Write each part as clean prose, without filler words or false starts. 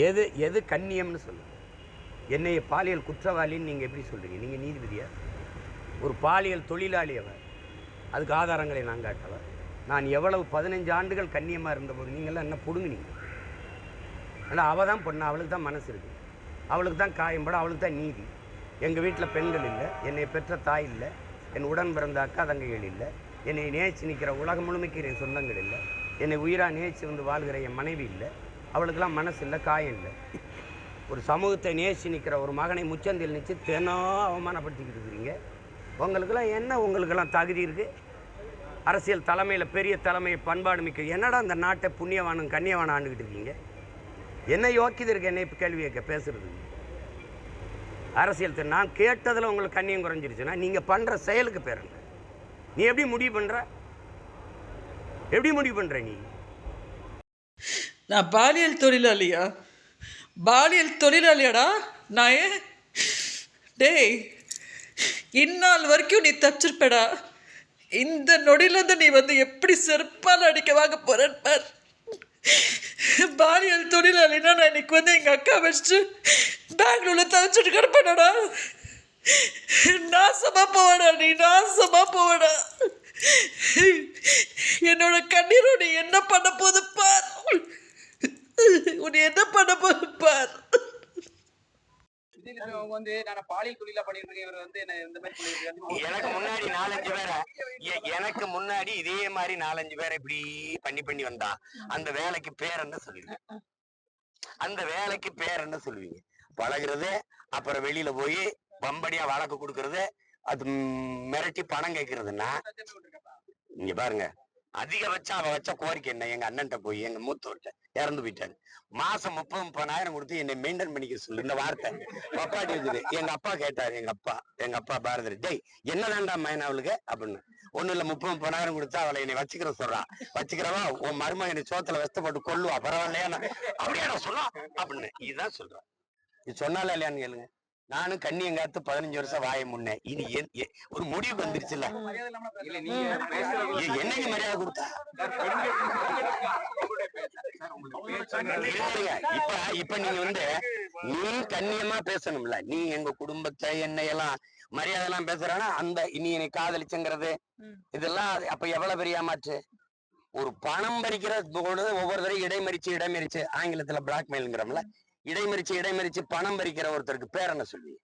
எது எது கண்ணியம்னு சொல்லுங்கள். என்னைய பாலியல் குற்றவாளின்னு நீங்கள் எப்படி சொல்கிறீங்க? நீங்கள் நீதிபதியா? ஒரு பாலியல் தொழிலாளி அவர், அதுக்கு ஆதாரங்களை நான் காட்டவா? நான் எவ்வளவு 15 ஆண்டுகள் கண்ணியமாக இருந்தபோது நீங்கள்லாம் என்ன பிடுங்குனீங்க? ஆனால் அவள் தான் பொண்ணு, அவளுக்கு தான் மனசு இருக்குது, அவளுக்கு தான் காயம்படும், அவளுக்கு தான் நீதி. எங்கள் வீட்டில் பெண்கள் இல்லை, என்னை பெற்ற தாய் இல்லை, என் உடன் பிறந்த அக்கா தங்கைகள் இல்லை, என்னை நேசித்து நிற்கிற உலகம் முழுமைக்கு என் சொந்தங்கள் இல்லை, என்னை உயிராக நேசித்து வந்து வாழ்கிற என் மனைவி இல்லை, அவளுக்கெல்லாம் மனசு இல்லை, காயம் இல்லை. ஒரு சமூகத்தை நேசித்து நிற்கிற ஒரு மகனை முச்சந்தில் நினச்சி தினம் அவமானப்படுத்திக்கிட்டு இருக்கிறீங்க. உங்களுக்கெல்லாம் என்ன, உங்களுக்கெல்லாம் தகுதி இருக்குது? அரசியல் தலைமையில் பெரிய தலைமை, பண்பாடு மிக்க என்னடா அந்த நாட்டை புண்ணியவானும் கண்ணியவானும் ஆண்டுக்கிட்டு இருக்கீங்க? என்ன யோக்கியது இருக்கு என்னை இப்போ கேள்வி கேட்க பேசுறது? அரசியல் நான் கேட்டதில் உங்களுக்கு கண்ணியம் குறைஞ்சிருச்சுன்னா நீங்கள் பண்ணுற செயலுக்கு பேர் என்ன? நீ எப்படி முடிவு பண்ணுற? எப்படி முடிவு பண்ணுற நீ? நான் பாலியல் தொழிலாளியா? பாலியல் தொழிலாளியாடா நான்? டேய், இந்நாள் வரைக்கும் நீ தச்சிருப்படா. இந்த நொடியிலேருந்து நீ வந்து எப்படி செருப்பால் அடிக்க வாங்க போறேன்னு பார். பாலியல் தொழிலாளினா நான் இன்னைக்கு வந்து எங்கள் அக்கா வச்சுட்டு பெங்களூரில் தவிச்சிட்டு கிடப்பேனடா. நாசமாக போவடா, நீ நாசமாக போவடா. என்னோட கண்ணீரோட என்ன பண்ண போது பார். உன்னை என்ன பண்ண போது பார். எனக்கு முன்னாடி இதே மாதிரி 4-5 பேரை இப்படி பண்ணி வந்தா அந்த வேலைக்கு பேர் என்ன சொல்லுவீங்க? அந்த வேலைக்கு பேர் என்ன சொல்லுவீங்க? பழகுறது, அப்புறம் வெளியில போய் வம்படியா வழக்கு கொடுக்கறது, அது மிரட்டி பணம் கேட்கறதுன்னா இங்க பாருங்க, அதிகபட்சம் அவ வச்ச கோரிக்கை என்ன? எங்க அண்ணன்ட்ட போய், எங்க மூத்தவர்கிட்ட, இறந்து போயிட்டாரு, மாசம் 30-30,000 கொடுத்து என்னை மெயின்டைன் பண்ணிக்க சொல்லு. இந்த வார்த்தை பப்பாட்டி இருக்குது. எங்க அப்பா கேட்டாரு, எங்க அப்பா பாரதி, டேய் என்னதான்டா மயன் அவளுக்கு அப்படின்னு. ஒண்ணு இல்ல, 30-30,000 கொடுத்தா அவளை என்னை வச்சுக்கிற சொல்றான். வச்சுக்கிறவா உன் மருமக என்னை சோத்துல வெஸ்தப்பட்டு கொல்லுவா, பரவாயில்லையா? அப்படியா சொல்றா அப்படின்னு. இதுதான் சொல்றான். இது சொன்னால இல்லையான்னு கேளுங்க. நானும் கண்ணியங்காத்து 15 வருஷம் வாய முன்னே. இனி ஒரு முடிவு வந்துருச்சுல்ல, என்னைக்கு மரியாதை கொடுத்தா? இப்ப நீங்க வந்து நீ கண்ணியமா பேசணும்ல. நீ எங்க குடும்பத்தை என்னையெல்லாம் மரியாதை எல்லாம் பேசுறானா, அந்த இனி என்னை காதலிச்சுங்கிறது இதெல்லாம் அப்ப எவ்வளவு பெரிய ஏமாற்று. ஒரு பணம் பறிக்கிற ஒவ்வொரு தடவை இடைமறிச்சு ஆங்கிலத்துல பிளாக்மெயில்ங்கிறோம்ல, இடைமறிச்சு பணம் பறிக்கிற ஒருத்தருக்கு பேர் என்ன சொல்லுவீங்க?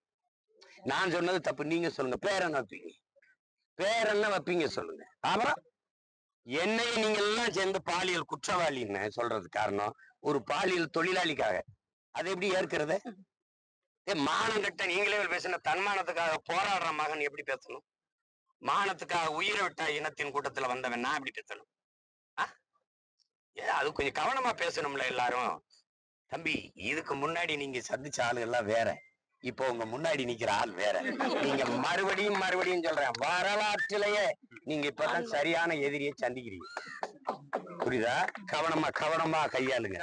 நான் சொன்னது தப்பு, நீங்க சொல்லுங்க. பேர் என்ன வைப்பீங்க? பேர் என்ன வைப்பீங்க சொல்லுங்க. அப்புறம் என்னைய நீங்க எல்லாம் சேர்ந்து பாலியல் குற்றவாளின்னு சொல்றது காரணம் ஒரு பாலியல் தொழிலாளிக்காக. அதை எப்படி ஏற்கிறது? மானம் கட்ட நீங்களே பேசின தன்மானத்துக்காக போராடுற மகன் எப்படி பேசணும்? மானத்துக்காக உயிரை விட்ட இனத்தின் கூட்டத்துல வந்தவன் நான் எப்படி பேசணும்? அது கொஞ்சம் கவனமா பேசணும்ல எல்லாரும். தம்பி, இதுக்கு முன்னாடி நீங்க சந்திச்ச ஆளுகள்லாம் வேற, இப்போ உங்க முன்னாடி நிக்கிற ஆள் வேற. நீங்க மறுபடியும் சொல்றேன், வரலாற்றிலேயே நீங்க இப்பதான் சரியான எதிரியை சந்திக்கிறீங்க. புரியுதா? கவனமா கையாளுங்க.